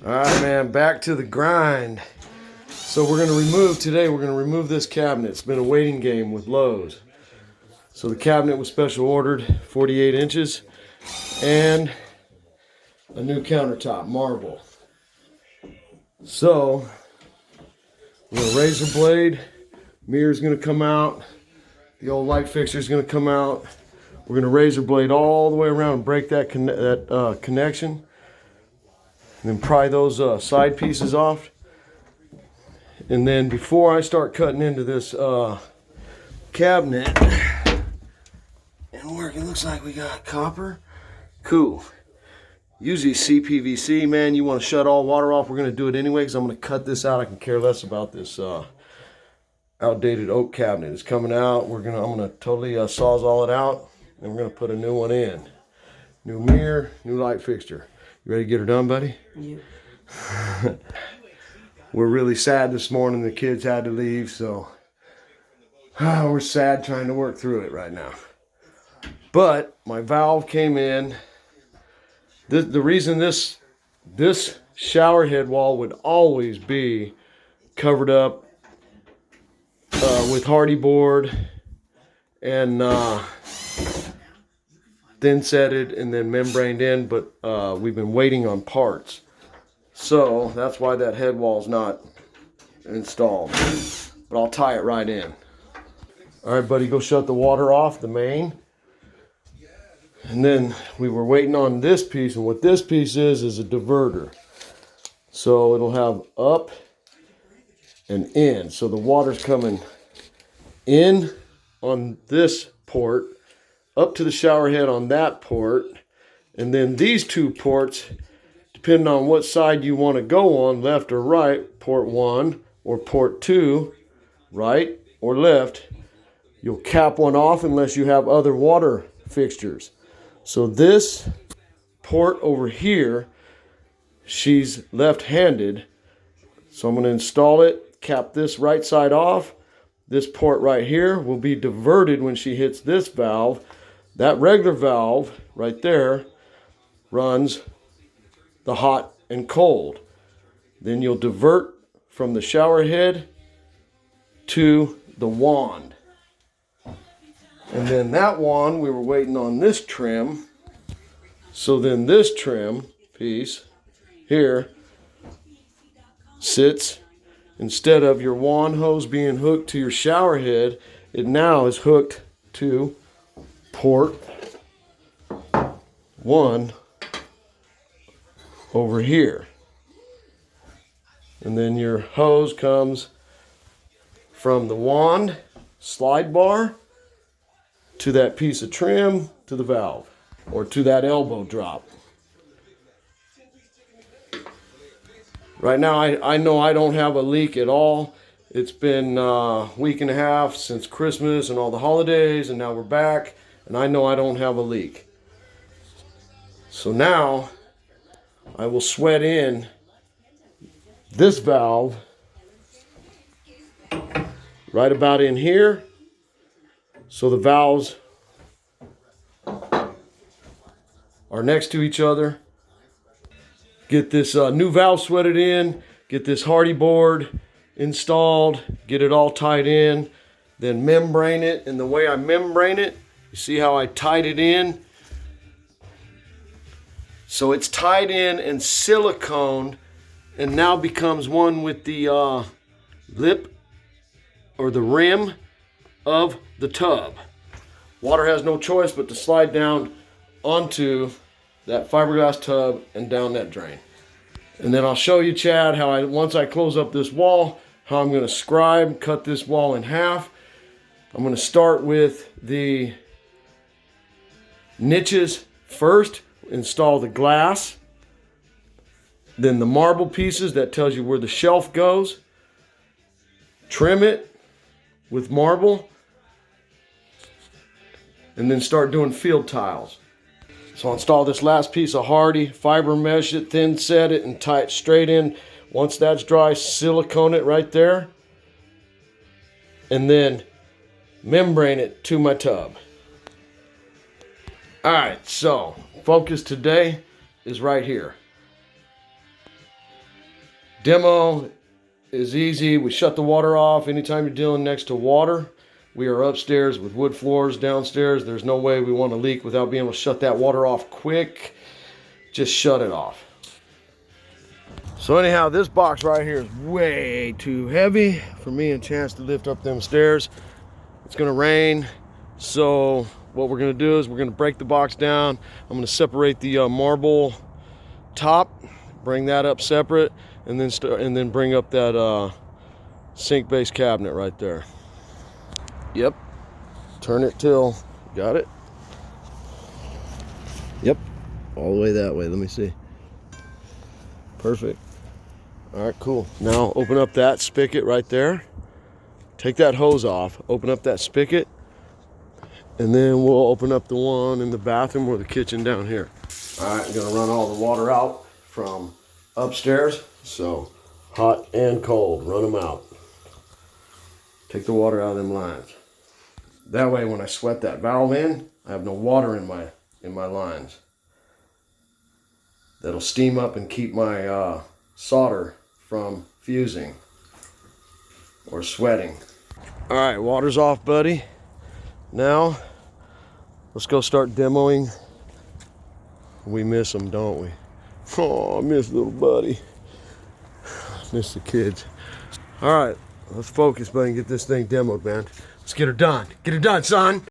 All right, man, back to the grind. So we're gonna remove this cabinet. It's been a waiting game with Lowe's. So the cabinet was special ordered, 48 inches, and a new countertop, marble. So we're gonna razor blade, mirror's gonna come out, the old light fixture's gonna come out. We're gonna razor blade all the way around and break that connection. And then pry those side pieces off. And then before I start cutting into this cabinet, and work, it looks like we got copper. Cool. Usually CPVC, man, you want to shut all water off. We're going to do it anyway because I'm going to cut this out. I can care less about this outdated oak cabinet. It's coming out. I'm going to totally sawzall it out, and we're going to put a new one in. New mirror, new light fixture. You ready to get her done, buddy? Yeah. We're really sad this morning. The kids had to leave, so we're sad trying to work through it right now. But my valve came in. The reason this shower head wall would always be covered up with hardy board and thin setted and then membraned in, but we've been waiting on parts. So that's why that head wall's not installed. But I'll tie it right in. All right, buddy, go shut the water off, the main. And then we were waiting on this piece, and what this piece is a diverter. So it'll have up and in. So the water's coming in on this port, up to the shower head on that port, and then these two ports, depending on what side you want to go on, left or right, port 1 or port 2, right or left, you'll cap one off unless you have other water fixtures. So this port over here, she's left-handed, so I'm going to install it, cap this right side off. This port right here will be diverted when she hits this valve. That regular valve right there runs the hot and cold. Then you'll divert from the shower head to the wand. And then that wand, we were waiting on this trim. So then this trim piece here sits, instead of your wand hose being hooked to your shower head, it now is hooked to port 1 over here. And then your hose comes from the wand slide bar to that piece of trim to the valve, or to that elbow drop. Right now I know I don't have a leak at all. It's been a week and a half since Christmas and all the holidays, and now we're back, and I know I don't have a leak. So now I will sweat in this valve right about in here. So the valves are next to each other. Get this new valve sweated in, get this hardy board installed, get it all tied in, then membrane it. And the way I membrane it, you see how I tied it in? So it's tied in and siliconed, and now becomes one with the lip or the rim of the tub. Water has no choice but to slide down onto that fiberglass tub and down that drain. And then I'll show you, Chad, how once I close up this wall, how I'm going to scribe, cut this wall in half. I'm going to start with the niches first, install the glass, then the marble pieces, that tells you where the shelf goes, trim it with marble, and then start doing field tiles. So I'll install this last piece of hardy, fiber mesh it, thin set it, and tie it straight in. Once that's dry, silicone it right there, and then membrane it to my tub. All right, so focus today is right here. Demo is easy. We shut the water off anytime you're dealing next to water. We are upstairs with wood floors. Downstairs, there's no way we want to leak without being able to shut that water off quick. Just shut it off. So anyhow, this box right here is way too heavy for me and Chance to lift up them stairs. It's gonna rain, so what we're gonna do is we're gonna break the box down. I'm gonna separate the marble top, bring that up separate, and then bring up that sink base cabinet right there. Yep. Turn it till, got it? Yep. All the way that way. Let me see. Perfect. All right, cool. Now open up that spigot right there. Take that hose off, open up that spigot, and then we'll open up the one in the bathroom or the kitchen down here. All right, I'm gonna run all the water out from upstairs. So hot and cold, run them out. Take the water out of them lines. That way when I sweat that valve in, I have no water in my lines. That'll steam up and keep my solder from fusing or sweating. All right, water's off, buddy. Now, let's go start demoing. We miss them, don't we? Oh, I miss little buddy. Miss the kids. All right, let's focus, buddy, and get this thing demoed, man. Let's get her done. Get her done, son.